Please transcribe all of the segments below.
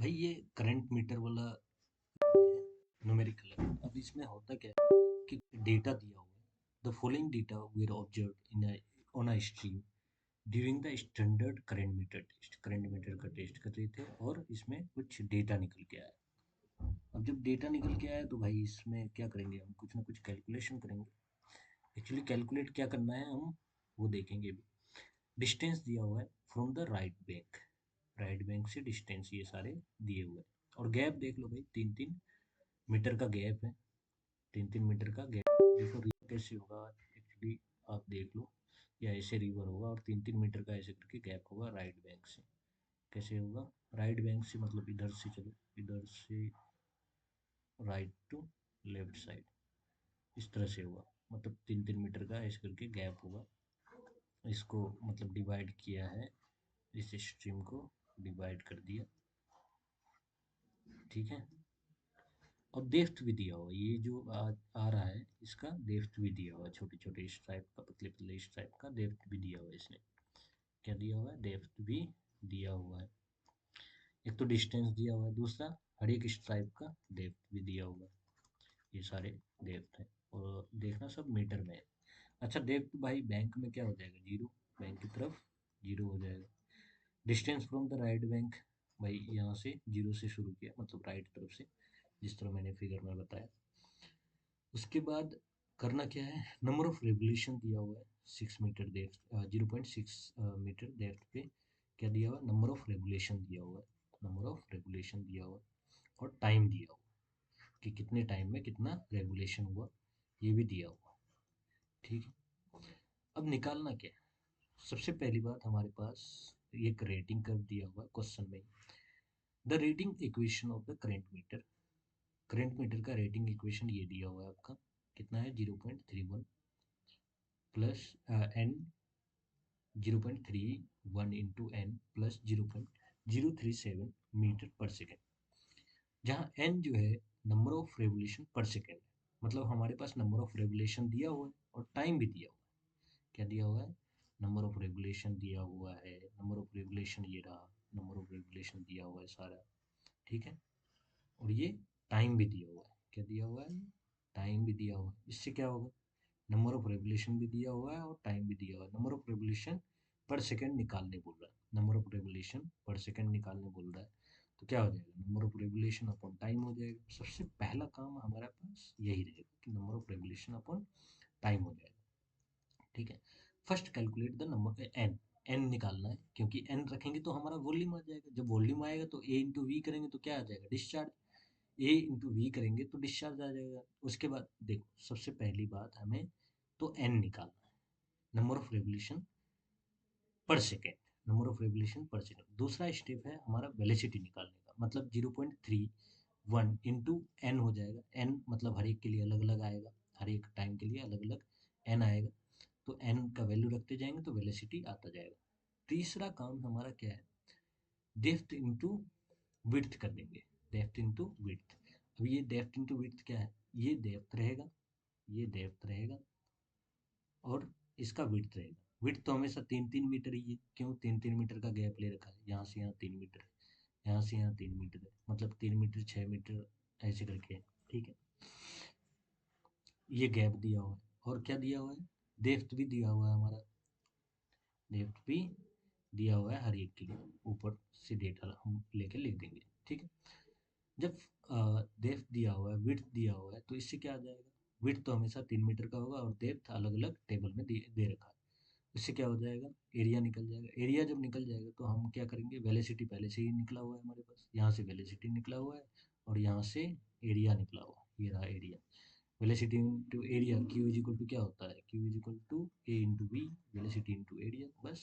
भाई ये current meter वाला न्यूमेरिकल है। अब इसमें होता क्या है कि डेटा दिया हुआ है। The following data were observed in on a stream during the standard current meter test. Current meter का टेस्ट कर रहे थे और इसमें कुछ डेटा निकल के आया। अब जब डेटा निकल के आया तो भाई इसमें क्या करेंगे, हम कुछ ना कुछ कैलकुलेशन करेंगे। एक्चुअली कैलकुलेट क्या करना है हम वो देखेंगे अभी। डिस्टेंस दिया हुआ है from the right bank. Right bank से डिस्टेंस ये सारे दिए हुए हैं और गैप देख लो भाई, 3-3 मीटर का गैप है। 3-3 मीटर का गैप देखो रिवर कैसे होगा। एक्चुअली आप देख लो, या ऐसे रिवर होगा और 3-3 मीटर का ऐसे करके गैप होगा राइट बैंक से। कैसे होगा? राइट बैंक से मतलब इधर से चलो, इधर से राइट टू लेफ्ट साइड, इस तरह से होगा। मतलब 3-3 मीटर का ऐसे करके गैप होगा। इसको मतलब डिवाइड किया है, इस स्ट्रीम को डिवाइड कर दिया, ठीक है। और डेप्थ भी दिया हुआ, ये जो आ रहा है इसका डेप्थ भी दिया हुआ है। छोटे छोटे स्ट्राइप का, पतले पतले स्ट्राइप का डेप्थ भी दिया हुआ है इसने। क्या दिया हुआ है? डेप्थ भी दिया हुआ है। एक तो डिस्टेंस दिया हुआ है, दूसरा हर एक स्ट्राइप का डेप्थ भी दिया हुआ है। ये सारे डेप्थ है और देखना सब मीटर में है। अच्छा डेप्थ भाई बैंक में क्या हो जाएगा? जीरो। बैंक की तरफ जीरो हो जाएगा। Distance from the right bank, भाई यहाँ से जीरो से शुरू किया, मतलब राइट तरफ से, जिस तरह मैंने फिगर में बताया। उसके बाद करना क्या है, नंबर ऑफ रेवोल्यूशन दिया हुआ है 6 मीटर डेप्थ, 0.6 मीटर डेप्थ पे। क्या दिया हुआ है? नंबर ऑफ रेवोल्यूशन दिया हुआ है। नंबर ऑफ रेवोल्यूशन दिया हुआ है और टाइम दिया हुआ है कि कितने टाइम में कितना रेवोल्यूशन हुआ, ये भी दिया हुआ है, ठीक है। अब निकालना क्या है? सबसे पहली बात हमारे पास एक रेटिंग कर्व दिया हुआ है क्वेश्चन में। The rating equation of the current meter. Current meter का रेटिंग इक्वेशन ये दिया हुआ है आपका, कितना है? 0.31 plus N, 0.31 into N plus 0.037 meter per second. जहाँ एन जो है number of revolution per second है, मतलब हमारे पास नंबर ऑफ रेवोल्यूशन दिया हुआ है और टाइम भी दिया हुआ है। क्या दिया हुआ है? नंबर ऑफ रेवोल्यूशन दिया हुआ है। नंबर ऑफ रेवोल्यूशन ये रहा, नंबर ऑफ रेवोल्यूशन दिया हुआ है सारा, ठीक है। और ये टाइम भी दिया हुआ है। क्या दिया हुआ है? टाइम भी दिया हुआ है। इससे क्या होगा? नंबर ऑफ रेवोल्यूशन भी दिया हुआ है और टाइम भी दिया हुआ है। नंबर ऑफ रेवोल्यूशन पर सेकंड निकालने बोल रहा है, नंबर ऑफ रेवोल्यूशन पर सेकंड निकालने बोल रहा है। तो क्या हो जाएगा? Number of revolution upon time हो जाएगा। सबसे पहला काम हमारे पास यही रहेगा कि number of revolution upon time हो जाएगा, ठीक है। First calculate the number N. N निकालना है क्योंकि एन रखेंगे तो हमारा वॉल्यूम आ जाएगा। जब वॉल्यूम आएगा तो ए इंटू वी करेंगे तो क्या आ जाएगा? डिस्चार्ज। ए इंटू वी करेंगे तो डिस्चार्ज आ जाएगा। उसके बाद देखो, सबसे पहली बात हमें तो एन निकालना है, number of revolution per second. Number of revolution per second. दूसरा स्टेप है हमारा वेलोसिटी निकालने का, मतलब 0.31 इंटू एन हो जाएगा। एन मतलब हर एक के लिए अलग अलग आएगा, हर एक टाइम के लिए अलग अलग एन आएगा। तो एन का वैल्यू रखते जाएंगे तो वेलोसिटी आता जाएगा। तीसरा काम हमारा क्या है? डेप्थ इंटू विड्थ कर देंगे। Depth into width. अब ये डेप्थ इंटू विड्थ क्या है? ये डेप्थ रहेगा, ये डेप्थ रहेगा और इसका विड्थ रहेगा। विड्थ तो हमेशा 3-3 मीटर ही है। क्यों? 3-3 मीटर का गैप ले रखा है, यहाँ से यहाँ 3 मीटर है, यहाँ से यहाँ 3 मीटर है, मतलब 3 मीटर 6 मीटर ऐसे करके है, ठीक है। ये गैप दिया हुआ है और क्या दिया हुआ है? डेप्थ भी दिया हुआ है हमारा। डेप्थ भी दिया हुआ है हर एक के लिए, ऊपर से डेटा हम लेके लिख देंगे, ठीक है। जब डेप्थ दिया हुआ है, विड्थ दिया हुआ है, तो इससे क्या आ जाएगा? विड्थ तो हमेशा 3 मीटर का होगा और डेप्थ अलग अलग टेबल में दे रखा है। इससे क्या हो जाएगा? एरिया निकल जाएगा। एरिया जब निकल जाएगा तो हम क्या करेंगे? वेलोसिटी पहले से ही निकला हुआ है हमारे पास, यहाँ से वेलोसिटी निकला हुआ है और यहाँ से एरिया निकला हुआ है। ये रहा area. Velocity into area, Q is equal to क्या होता है? Q is equal to A into B, velocity into area. बस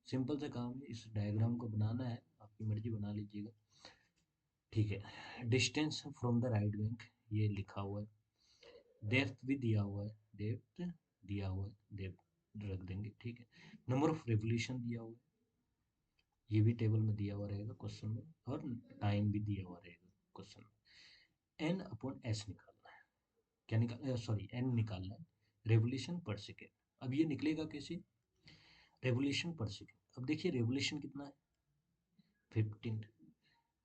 सिंपल सा काम है। इस डायग्राम को बनाना है, आपकी मर्जी बना लीजिएगा, ठीक है। Distance from the right bank ये लिखा हुआ है। डेप्थ भी दिया हुआ है, डेप्थ दिया हुआ है, डेप्थ रख देंगे, ठीक है। नंबर ऑफ रेवोल्यूशन दिया हुआ है, ये भी टेबल में दिया हुआ रहेगा क्वेश्चन में, और टाइम भी दिया हुआ रहेगा क्वेश्चन में। एन अपॉन एस निकालना है। क्या निकाल, सॉरी, एन निकालना है, रेवोल्यूशन पर सेकेंड। अब ये निकलेगा कैसे? Revolution per second. अब देखिए रेवोल्यूशन कितना है? 15।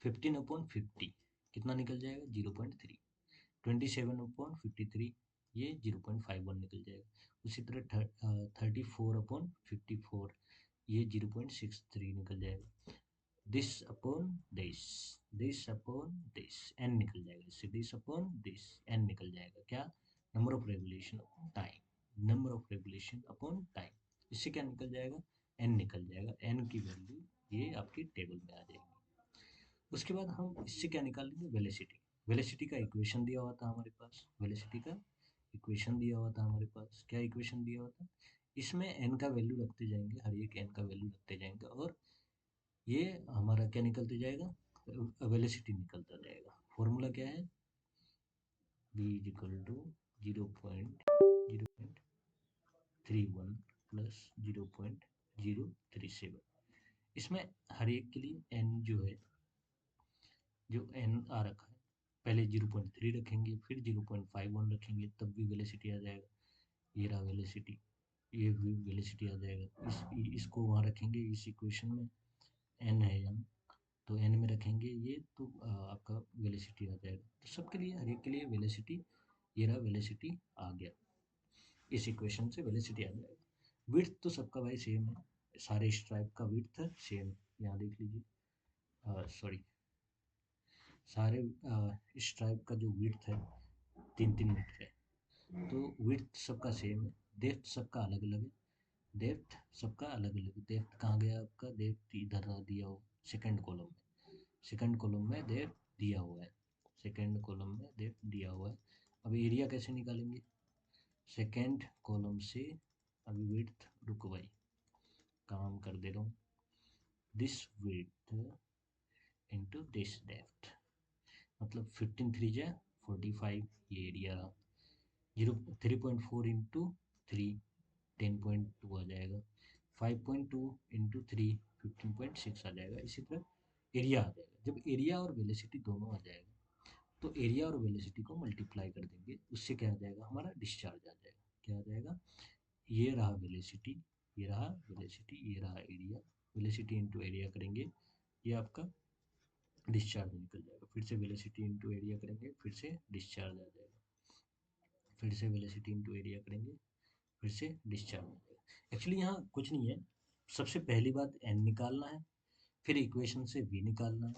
15/50 कितना निकल जाएगा 0.3। 27/53 ये 0.51 निकल जाएगा। उसी तरह 34/54 ये 0.63 निकल जाएगा। दिस अपॉन दिस n निकल जाएगा। इससे दिस अपॉन दिस n निकल जाएगा। क्या? Number of revolution upon time. Number of revolution upon time, इससे क्या निकल जाएगा? n निकल जाएगा। n की वैल्यू ये आपकी टेबल में आ जाएगी। उसके बाद हम इससे क्या निकालेंगे? वेलोसिटी। वेलोसिटी का इक्वेशन दिया हुआ था हमारे पास। वेलोसिटी का इक्वेशन दिया हुआ था हमारे पास। क्या इक्वेशन दिया हुआ था? इसमें n का वैल्यू रखते जाएंगे, हर एक n का वैल्यू रखते जाएंगे और ये हमारा क्या निकलते जाएगा? वेलोसिटी निकलता जाएगा। फॉर्मूला क्या है? v is equal to 0.031 plus 0.037। इसमें हर एक के लिए n जो n आ रखा है, पहले 0.3 रखेंगे, फिर 0.51 रखेंगे, तब भी वेलोसिटी आ जाएगा। ये रहा वेलोसिटी, ये भी वेलोसिटी आ जाएगा। इसको वहाँ रखेंगे इस इक्वेशन में, n है यहाँ, तो n में रखेंगे ये, तो आपका वेलोसिटी आ जाएगा। तो सबके लिए, हर एक के लिए वेलोसिटी, ये रहा वेलोसिटी आ गया। इस इक्वेशन से वेलोसिटी आ जाएगा। विड्थ तो सबका भाई सेम है, सारे स्ट्राइप का विड्थ सेम। यहाँ देख लीजिए, सॉरी, सारे स्ट्राइप का जो विड्थ है 3-3 मीटर है। तो विड्थ सबका सेम है, डेप्थ सबका अलग अलग है। डेप्थ सबका अलग अलग है। डेप्थ कहाँ गया आपका? डेप्थ इधर दिया हो सेकंड कॉलम में। सेकंड कॉलम में डेप्थ दिया हुआ है। सेकंड कॉलम में डेप्थ दिया हुआ है। अब एरिया कैसे निकालेंगे? सेकंड कॉलम से अभी विड्थ, रुको भाई काम कर दे रहा हूँ, this width into this depth, मतलब 15 3 45, ये एरिया 3.4 इंटू 3 10.2 आ जाएगा। 5.2 इंटू 3 15.6 आ जाएगा। इसी तरह एरिया आ जाएगा। जब एरिया और वेलोसिटी दोनों आ जाएगा तो एरिया और वेलोसिटी को मल्टीप्लाई कर देंगे, उससे क्या आ जाएगा? हमारा डिस्चार्ज आ जाएगा। क्या आ जाएगा? ये रहा वेलोसिटी, ये रहा वेलोसिटी, ये रहा एरिया। वेलोसिटी इंटू एरिया करेंगे, ये आपका डिस्चार्ज निकल जाएगा। फिर से वेलोसिटी इंटू एरिया करेंगे, फिर से डिस्चार्ज आ जाएगा। फिर से वेलोसिटी इंटू एरिया करेंगे, फिर से डिस्चार्ज हो जाएगा। एक्चुअली यहाँ कुछ नहीं है, सबसे पहली बात n निकालना है, फिर इक्वेशन से v निकालना है।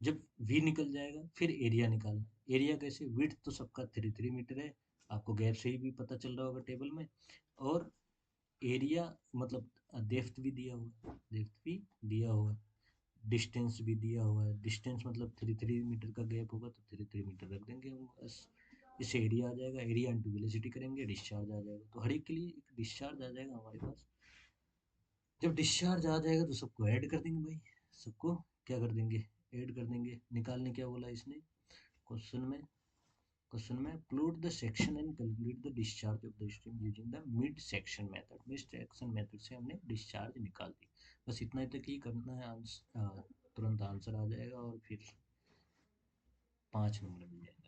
जब v निकल जाएगा फिर एरिया निकालना है। एरिया कैसे? विड्थ तो सबका 3 मीटर है, आपको गैप से ही भी पता चल रहा होगा टेबल में। और एरिया मतलब डेप्थ भी दिया हुआ है, डेप्थ भी दिया हुआ है, डिस्टेंस भी दिया हुआ है। डिस्टेंस मतलब 3 मीटर का गैप होगा तो 3 मीटर रख देंगे हम बस। इससे एरिया आ जाएगा, एरिया इंटू वेलोसिटी करेंगे, डिस्चार्ज आ जाएगा। तो हर एक के लिए एक डिस्चार्ज आ जाएगा हमारे पास। जब डिस्चार्ज आ जाएगा तो सबको ऐड कर देंगे भाई, सबको क्या कर देंगे? ऐड कर देंगे। निकालने क्या बोला इसने क्वेश्चन में? क्वेश्चन में plot the section and calculate the discharge of the stream using the mid section method. Mid section method से हमने डिस्चार्ज निकाल दी। बस इतना तक ही करना है, तुरंत आंसर आ जाएगा और फिर 5 नंबर मिल जाएंगे।